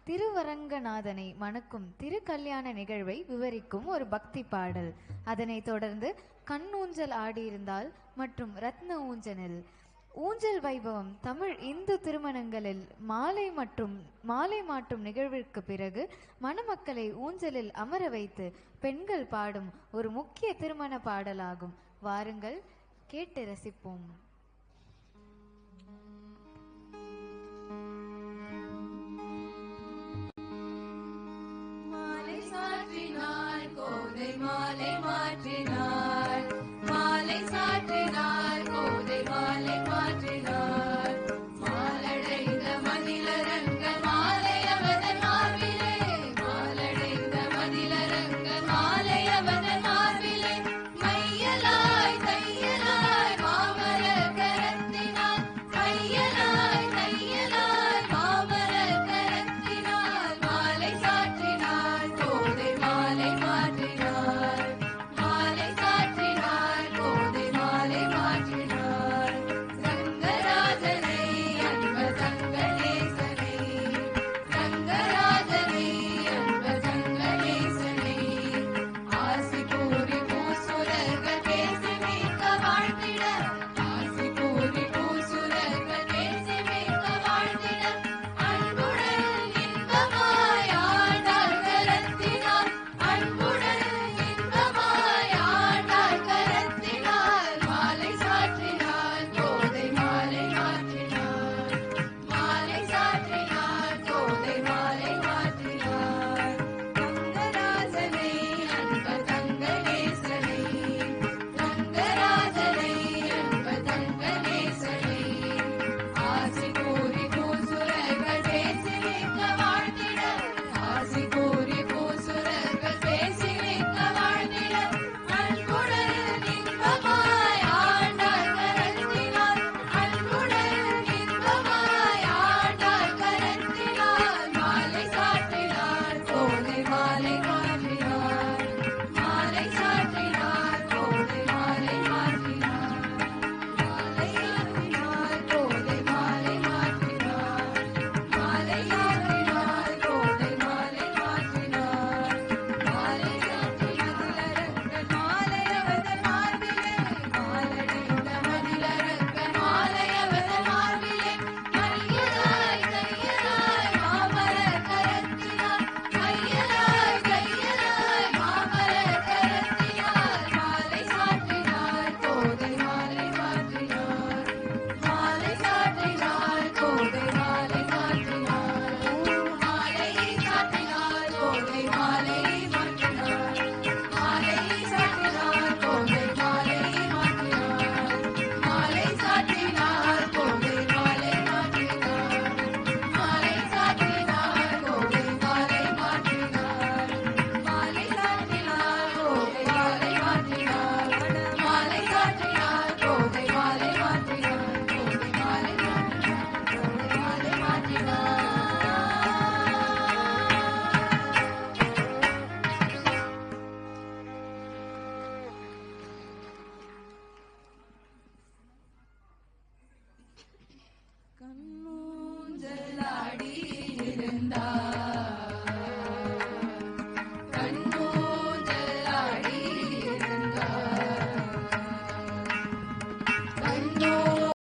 திருவரங்கநாதனை மணக்கும் திரு கல்யாண நிகழ்வை விவரிக்கும் ஒரு பக்தி பாடல். அதனைத் தொடர்ந்து கண்ணூஞ்சல் ஆடியிருந்தால் மற்றும் ரத்ன ஊஞ்சலில் ஊஞ்சல் வைபவம். தமிழ் இந்து திருமணங்களில் மாலை மாற்றும் நிகழ்விற்கு பிறகு மணமக்களை ஊஞ்சலில் அமர வைத்து பெண்கள் பாடும் ஒரு முக்கிய திருமண பாடலாகும். வாருங்கள், கேட்டு ரசிப்போம். கோதை மாலை மாற்றினாள், மாலை சாற்றினாள், கோதை மாலை மாற்றினாள். மாலடைந்த மதிலரங்க மாலை அவதன் மார்பிலே, மாலடைந்த மதிலரங்க மாலை அவதன் மார்பிலே. மையலாய் தையலாய் மாமர கரத்தினாள், மையலாய் தையலாய் மாமர கரத்தினாள். மாலை சாற்றினாள், கோதை மாலை மாற்றினாள், மாலை சாற்றினாள், கோதை மாலை மாற்றினாள். ரங்கராஜனை அன்ப சங்கடேசனை, ரங்கராஜனை அன்ப சங்கடேசனை. ஆசி கூறி பூசுரர்கள் பேசி மிக்க வாழ்ந்திட, ஆசி கூறி பூசுரர்கள் பேசி மிக்க வாழ்ந்திட. அன்புடன் இன்பமாய் ஆண்டாள் கரத்தினாள், அன்புடன் இன்பமாய் ஆண்டாள் கரத்தினாள். மாலை சாற்றினாள், கோதை மாலை மாற்றினாள், மாலை சாற்றினாள், கோதை மாலை மாற்றினாள். ரங்கராஜனை அன்ப சங்கடேசனை, ரங்கராஜனை அன்ப சங்கடேசனை. ஆசி கூறி பூசுரர்கள் பேசி மிக்க வாழ்ந்திட, ஆசி கூறி பூசுரர்கள் பேசி மிக்க வாழ்ந்திட. அன்புடன் இன்பமாய் ஆண்டாள் கரத்தினாள், அன்புடன் இன்பமாய் ஆண்டாள் கரத்தினாள். மாலை சாற்றினாள், கோதை மாலை மாற்றினாள், மாலை சாற்றினாள், கோதை மாலை மாற்றினாள். மாலை சாற்றினாள், கோதை மாலை மாற்றினாள், மாலை சாற்றினாள், கோதை மாலை மாற்றினாள். மாலை சாற்றினாள் மாலை அவதன் மார்பிலே, மாலடைந்த மதிலரங்க மாலை அவதன் மார்பிலே. மையலாய் தையலாய் மாமர கரத்தினாள், மையலாய் தையலாய் மாமர கரத்தினாள். மாலை சாற்றினாள், கோதை மாலை மாற்றினாள், மாலை சாற்றினாள், கோதை மாலை மாற்றினாள். மாலை சாற்றினாள், கோதை மாலை மாற்றினாள், மாலை சாற்றினாள், கோதை மாலை மாற்றினாள். மாலை சாற்றினாள், கோதை மாலை மாற்றினாள், மாலை சாற்றினாள், கோதை மாலை மாற்றினாள். மாலை சாற்றினாள், கோதை மாலை மாற்றினாள், மாலை சாற்றினாள், கோதை மாலை மாற்றினாள், கோதை மாலை மாற்றினாள், கோதை மாலை மாற்றினாள். கண்ணு